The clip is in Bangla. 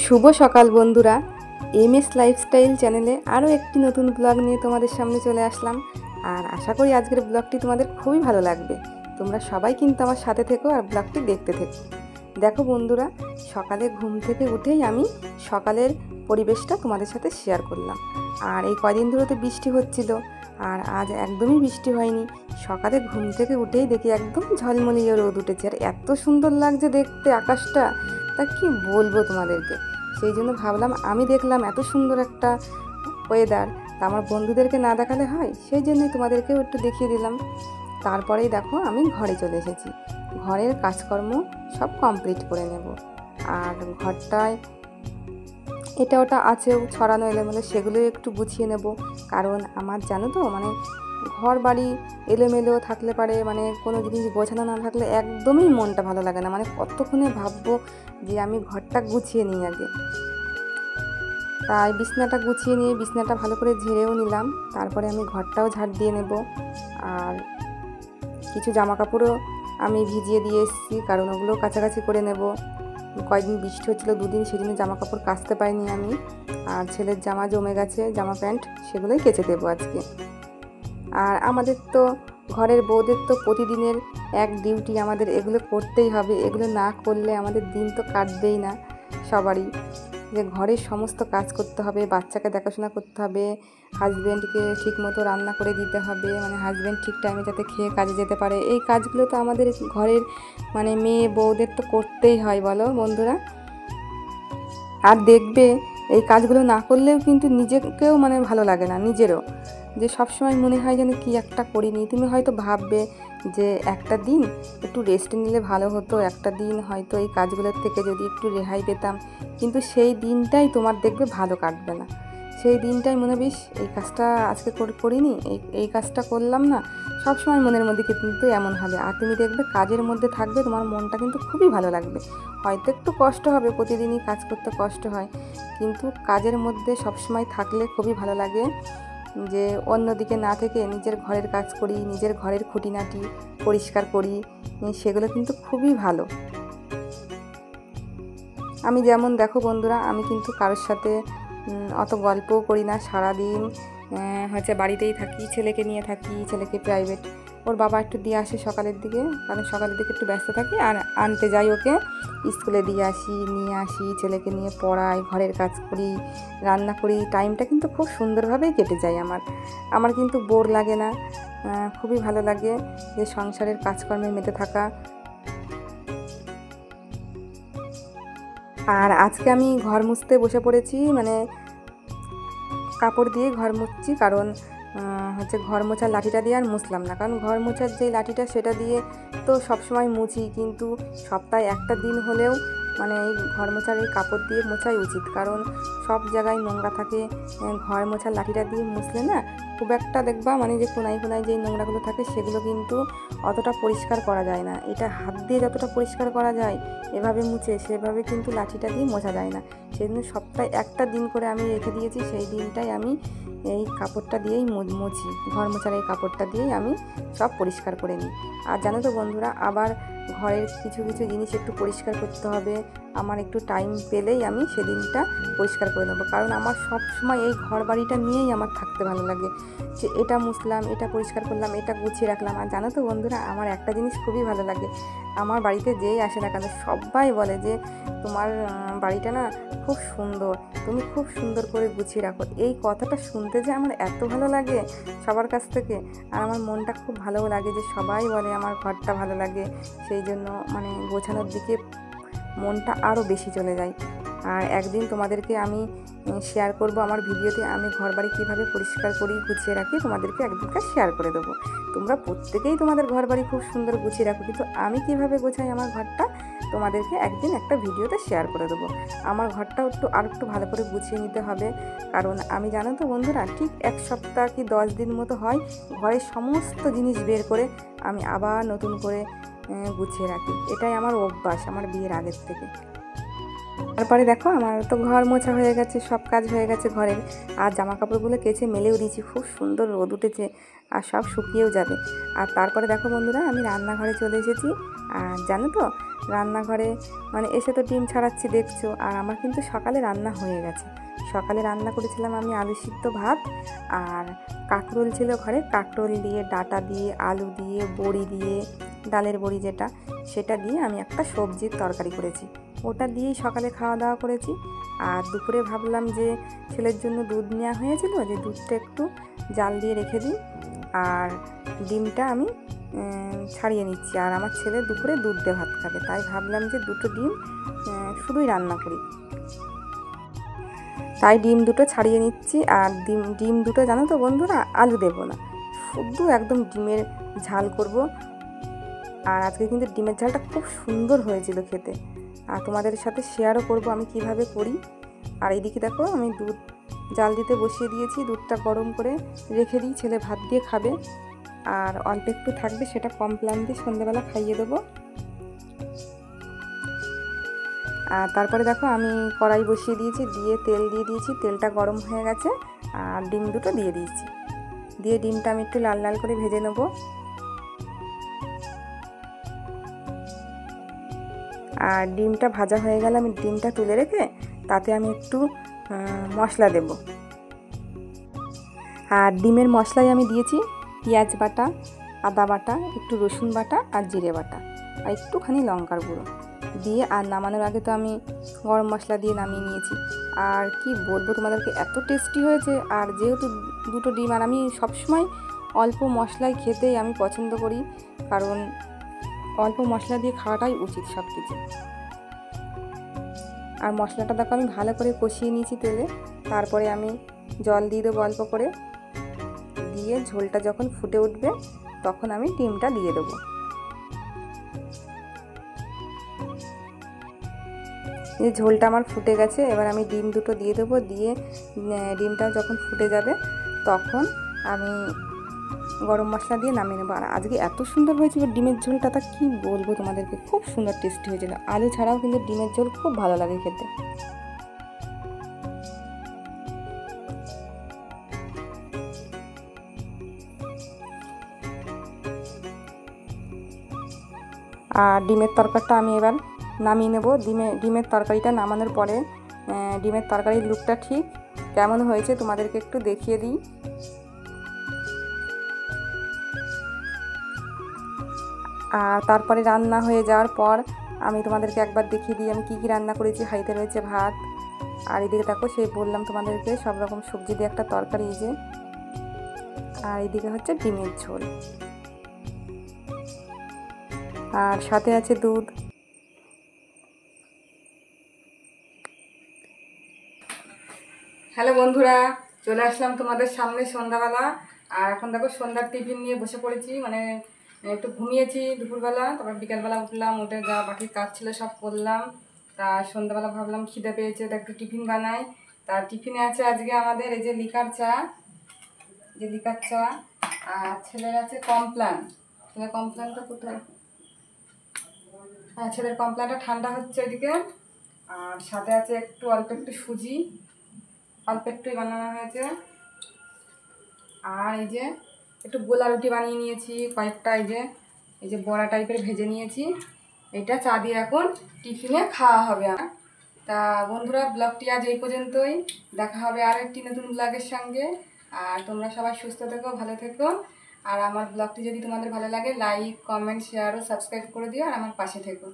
শুভ সকাল বন্ধুরা, এমএস লাইফস্টাইল চ্যানেলে আরও একটি নতুন ব্লগ নিয়ে তোমাদের সামনে চলে আসলাম। আর আশা করি আজকের ব্লগটি তোমাদের খুবই ভালো লাগবে। তোমরা সবাই কিন্তু আমার সাথে থেকো আর ব্লগটি দেখতে থেকো। দেখো বন্ধুরা, সকালে ঘুম থেকে উঠেই আমি সকালের পরিবেশটা তোমাদের সাথে শেয়ার করলাম। আর এই কয়দিন ধরে তো বৃষ্টি হচ্ছিল, আর আজ একদমই বৃষ্টি হয়নি। সকালে ঘুম থেকে উঠেই দেখি একদম ঝলমলিয়ে রোদ উঠেছে, আর এত সুন্দর লাগছে দেখতে আকাশটা, তা কি বলবো তোমাদেরকে। সেই জন্য ভাবলাম, আমি দেখলাম এত সুন্দর একটা ওয়েদার, তা আমার বন্ধুদেরকে না দেখালে হয়, সেই জন্যই তোমাদেরকেও একটু দেখিয়ে দিলাম। তারপরেই দেখো আমি ঘরে চলে এসেছি। ঘরের কাজকর্ম সব কমপ্লিট করে নেব। আর ঘরটায় এটা ওটা আছেও ছড়ানো এলোমেলো, সেগুলোই একটু গুছিয়ে নেব। কারণ আমার জানো তো, ঘর বাড়ি এলোমেলো থাকলে পারে, কোনো জিনিস গোছানো না থাকলে একদমই মনটা ভালো লাগে না। কতক্ষণে ভাববো যে আমি ঘরটা গুছিয়ে নিই আগে। তাই বিছনাটা গুছিয়ে নিয়ে বিছনাটা ভালো করে ঝেড়েও নিলাম। তারপরে আমি ঘরটাও ঝাড় দিয়ে নেব। আর কিছু জামা কাপড়ও আমি ভিজিয়ে দিয়ে এসেছি, কারণ ওগুলো কাছাকাছি করে নেব। কয়েকদিন বৃষ্টি হচ্ছিল, দুদিন, সেদিন জামা কাপড় কাচতে পারিনি আমি। আর ছেলের জামা জমে গেছে, জামা প্যান্ট, সেগুলোই কেচে দেবো আজকে। আর আমাদের তো ঘরের বউদের তো প্রতিদিনের এক ডিউটি, আমাদের এগুলো করতেই হবে। এগুলো না করলে আমাদের দিন তো কাটবেই না সবারই। যে ঘরের সমস্ত কাজ করতে হবে, বাচ্চাকে দেখাশোনা করতে হবে, হাজব্যান্ডকে ঠিক মতো রান্না করে দিতে হবে, হাজব্যান্ড ঠিক টাইমে যাতে খেয়ে কাজে যেতে পারে। এই কাজগুলো তো আমাদের ঘরের মেয়ে বউদের তো করতেই হয়, বলো বন্ধুরা। আর দেখবে, এই কাজগুলো না করলেও কিন্তু নিজেকেও ভালো লাগে না, নিজেরও যে সবসময় মনে হয় যেন কি একটা করিনি। তুমি হয়তো ভাববে যে একটা দিন একটু রেস্ট নিলে ভালো হতো, একটা দিন হয়তো এই কাজগুলোর থেকে যদি একটু রেহাই পেতাম, কিন্তু সেই দিনটাই তোমার দেখবে ভালো কাটবে না। সেই দিনটাই মনে বেশ এই কাজটা আজকে করিনি, এই কাজটা করলাম না, সবসময় মনের মধ্যে কিন্তু এমন হবে। আর তুমি দেখবে কাজের মধ্যে থাকবে, তোমার মনটা কিন্তু খুবই ভালো লাগবে। হয়তো একটু কষ্ট হবে, প্রতিদিনই কাজ করতে কষ্ট হয়, কিন্তু কাজের মধ্যে সবসময় থাকলে খুবই ভালো লাগে। যে অন্যদিকে না থেকে নিজের ঘরের কাজ করি, নিজের ঘরের খুঁটিনাটি পরিষ্কার করি, সেগুলো কিন্তু খুবই ভালো। আমি যেমন দেখো বন্ধুরা, আমি কিন্তু কারোর সাথে অত গল্পও করি না। সারাদিন বাড়িতেই থাকি, ছেলেকে নিয়ে থাকি। ছেলেকে প্রাইভেট ওর বাবা একটু দিয়ে আসে সকালের দিকে, কারণ সকালের দিকে একটু ব্যস্ত থাকি। আর আনতে যাই ওকে, স্কুলে দিয়ে আসি, নিয়ে আসি, ছেলেকে নিয়ে পড়াই, ঘরের কাজ করি, রান্না করি। টাইমটা কিন্তু খুব সুন্দরভাবেই কেটে যায় আমার কিন্তু বোর লাগে না। খুবই ভালো লাগে যে সংসারের কাজকর্মে মেতে থাকা। আর আজকে আমি ঘর মুছতে বসে পড়েছি, কাপড় দিয়ে ঘর মুছছি। কারণ ঘর মোছার লাঠিটা দিয়ে আর মুছলাম না, কারণ ঘর মোছার যেই লাঠিটা সেটা দিয়ে তো সবসময় মুছি, কিন্তু সপ্তাহে একটা দিন হলেও এই ঘর মোছার এই কাপড় দিয়ে মোছাই উচিত। কারণ সব জায়গায় নোংরা থাকে, ঘর মোছার লাঠিটা দিয়ে মুছলে না খুব একটা দেখবা যে কোনায় কোনায় যেই নোংরাগুলো থাকে সেগুলো কিন্তু অতটা পরিষ্কার করা যায় না। এটা হাত দিয়ে যতটা পরিষ্কার করা যায় এভাবে মুছে, সেভাবে কিন্তু লাঠিটা দিয়ে মোছা যায় না। সেই জন্য সপ্তাহে একটা দিন করে আমি রেখে দিয়েছি, সেই দিনটাই আমি এই কাপড়টা দিয়েই মুছি। ঘর মোছার এই কাপড়টা দিয়েই আমি সব পরিষ্কার করে নিই। আর জানো তো বন্ধুরা, আবার ঘরের কিছু কিছু জিনিস একটু পরিষ্কার করতে হবে। আমার একটু টাইম পেলেই আমি সেদিনটা পরিষ্কার করে নেবো, কারণ আমার সব সময় এই ঘর বাড়িটা নিয়েই আমার থাকতে ভালো লাগে। যে এটা মুছলাম, এটা পরিষ্কার করলাম, এটা গুছিয়ে রাখলাম। আর জানো তো বন্ধুরা, আমার একটা জিনিস খুবই ভালো লাগে। আমার বাড়িতে যেই আসে না কেন সবাই বলে যে তোমার বাড়িটা না খুব সুন্দর, তুমি খুব সুন্দর করে গুছিয়ে রাখো। এই কথাটা শুনতে যে আমার এত ভালো লাগে সবার কাছ থেকে। আর আমার মনটা খুব ভালোও লাগে যে সবাই বলে আমার ঘরটা ভালো লাগে। সেই জন্য গোছানোর দিকে মনটা আরও বেশি চলে যায়। আর একদিন তোমাদেরকে আমি শেয়ার করব আমার ভিডিওতে, আমি ঘরবাড়ি কীভাবে পরিষ্কার করি, গুছিয়ে রাখি, তোমাদেরকে একদিনকার শেয়ার করে দেবো। তোমরা প্রত্যেকেই তোমাদের ঘরবাড়ি খুব সুন্দর গুছিয়ে রাখো, কিন্তু আমি কিভাবে গোছাই আমার ঘরটা তোমাদেরকে একদিন একটা ভিডিওতে শেয়ার করে দেবো। আমার ঘরটাও একটু ভালো করে গুছিয়ে নিতে হবে, কারণ আমি জানো তো বন্ধুরা, ঠিক 1 সপ্তাহ কি 10 দিন মতো হয় ঘরের সমস্ত জিনিস বের করে আমি আবার নতুন করে গুছিয়ে রাখি। এটাই আমার অভ্যাস, আমার বিয়ের আগের থেকে। আর তারপরে দেখো আমার তো ঘর মোছা হয়ে গেছে, সব কাজ হয়ে গেছে ঘরের। আর জামা কাপড়গুলো কেচে মেলেও দিয়েছি, খুব সুন্দর রোদ উঠেছে আর সব শুকিয়েও যাবে। আর তারপরে দেখো বন্ধুরা, আমি রান্নাঘরে চলে এসেছি। আর জানো তো, রান্নাঘরে মানে এসে তো ডিম ছাড়াচ্ছি দেখছো। আর আমার কিন্তু সকালে রান্না হয়ে গেছে। সকালে রান্না করেছিলাম আমি আলু সিদ্ধ ভাত, আর কাঁকরোল ছিল ঘরে, কাঁকরোল দিয়ে ডাঁটা দিয়ে আলু দিয়ে বড়ি দিয়ে, ডালের বড়ি যেটা, সেটা দিয়ে আমি একটা সবজির তরকারি করেছি। ওটা দিয়েই সকালে খাওয়া দাওয়া করেছি। আর দুপুরে ভাবলাম যে ছেলের জন্য দুধ নেওয়া হয়েছিল, যে দুধটা একটু জাল দিয়ে রেখে দিই, আর ডিমটা আমি ছাড়িয়ে নিচ্ছি। আর আমার ছেলে দুপুরে দুধ দিয়ে ভাত খাবে, তাই ভাবলাম যে দুটো ডিম শুধুই রান্না করি। তাই ডিম দুটো ছাড়িয়ে নিচ্ছি। আর ডিম দুটো জানো তো বন্ধুরা, আলু দেবো না, শুধু একদম ডিমের ঝাল করব। আর আজকে কিন্তু ডিমের ঝালটা খুব সুন্দর হয়েছিল খেতে, আর তোমাদের সাথে শেয়ারও করব আমি কিভাবে করি। আর এইদিকে দেখো, আমি দুধ জাল দিতে বসিয়ে দিয়েছি, দুধটা গরম করে রেখে দিই, ছেলে ভাত দিয়ে খাবে। আর অল্প একটু থাকবে, সেটা কমপ্লান দিয়ে সন্ধ্যেবেলা খাইয়ে দেবো। আর তারপরে দেখো, আমি কড়াই বসিয়ে দিয়েছি, দিয়ে তেল দিয়ে দিয়েছি, তেলটা গরম হয়ে গেছে। আর ডিম দুটো দিয়ে দিয়েছি, দিয়ে ডিমটা আমি একটু লাল লাল করে ভেজে নেব। আর ডিমটা ভাজা হয়ে গেলে আমি ডিমটা তুলে রেখে তাতে আমি একটু মশলা দেব। আর ডিমের মশলায় আমি দিয়েছি পেঁয়াজ বাটা, আদা বাটা, একটু রসুন বাটা আর জিরে বাটা, আর একটুখানি লঙ্কার গুঁড়ো দিয়ে। আর নামানোর আগে তো আমি গরম মশলা দিয়ে নামিয়ে নিয়েছি। আর কি বলবো তোমাদেরকে, এত টেস্টি হয়েছে। আর যেহেতু দুটো ডিম, আর আমি সবসময় অল্প মশলায় খেতেই আমি পছন্দ করি, কারণ অল্প মশলা দিয়ে খাওয়াটাই উচিত সব কিছু। আর মশলাটা দেখো আমি ভালো করে কষিয়ে নিয়েছি তেলে। তারপরে আমি জল দিয়ে দেবো অল্প করে, দিয়ে ঝোলটা যখন ফুটে উঠবে তখন আমি ডিমটা দিয়ে দেবো। এই ঝোলটা আমার ফুটে গেছে, এবার আমি ডিম দুটো দিয়ে দেবো। দিয়ে ডিমটা যখন ফুটে যাবে তখন আমি গরম মশলা দিয়ে নামিয়ে নেবো। আর আজকে এত সুন্দর হয়েছিল ডিমের ঝোলটা, তা কী বলবো তোমাদেরকে, খুব সুন্দর টেস্টি হয়েছিল। আলু ছাড়াও কিন্তু ডিমের ঝোল খুব ভালো লাগে খেতে। আর ডিমের তরকারিটা আমি এবার নামিয়ে নেব। ডিমের তরকারিটা নামানোর পরে ডিমের তরকারির লুকটা ঠিক কেমন হয়েছে তোমাদেরকে একটু দেখিয়ে দিই। আর তারপরে রান্না হয়ে যাওয়ার পর আমি তোমাদেরকে একবার দেখিয়ে দিই আমি কী কী রান্না করেছি। হাঁড়িতে রয়েছে ভাত, আর এদিকে দেখো সেই বললাম তোমাদেরকে সব রকম সবজি দিয়ে একটা তরকারি, এই যে। আর এদিকে হচ্ছে ডিমের ঝোল, আর সাথে আছে দুধ। হ্যালো বন্ধুরা, চলে আসলাম তোমাদের সামনে সন্ধ্যাবেলা। আর এখন দেখো সন্ধ্যার টিফিন নিয়ে বসে পড়েছি। মানে একটু ঘুমিয়েছি দুপুরবেলা, তারপর বিকালবেলা উঠলাম, উঠে যা বাকির কাজ ছিল সব করলাম। তা সন্ধ্যাবেলা ভাবলাম খিদে পেয়েছে, তা একটু টিফিন বানাই। তা টিফিনে আছে আজকে আমাদের এই যে লিকার চা, আর ছেলের আছে কমপ্লান। ছেলের কমপ্লানটা কোথায়? হ্যাঁ, ছেলের কমপ্লানটা ঠান্ডা হচ্ছে ওইদিকে। আর সাথে আছে একটু অল্প একটু সুজি, অল্প একটুই বানানো হয়েছে। আর এই যে একটু গোলা রুটি বানিয়ে নিয়েছি কয়েকটা, এই যে বড়া টাইপের ভেজে নিয়েছি। এটা চা দিয়ে এখন টিফিনে খাওয়া হবে। তা বন্ধুরা, ব্লগটি আজ এই পর্যন্তই। দেখা হবে আর একটি নতুন ব্লগের সঙ্গে। আর তোমরা সবাই সুস্থ থেকো, ভালো থেকো। আর আমার ব্লগটি যদি তোমাদের ভালো লাগে, লাইক, কমেন্ট, শেয়ার ও সাবস্ক্রাইব করে দিও, আর আমার পাশে থেকো।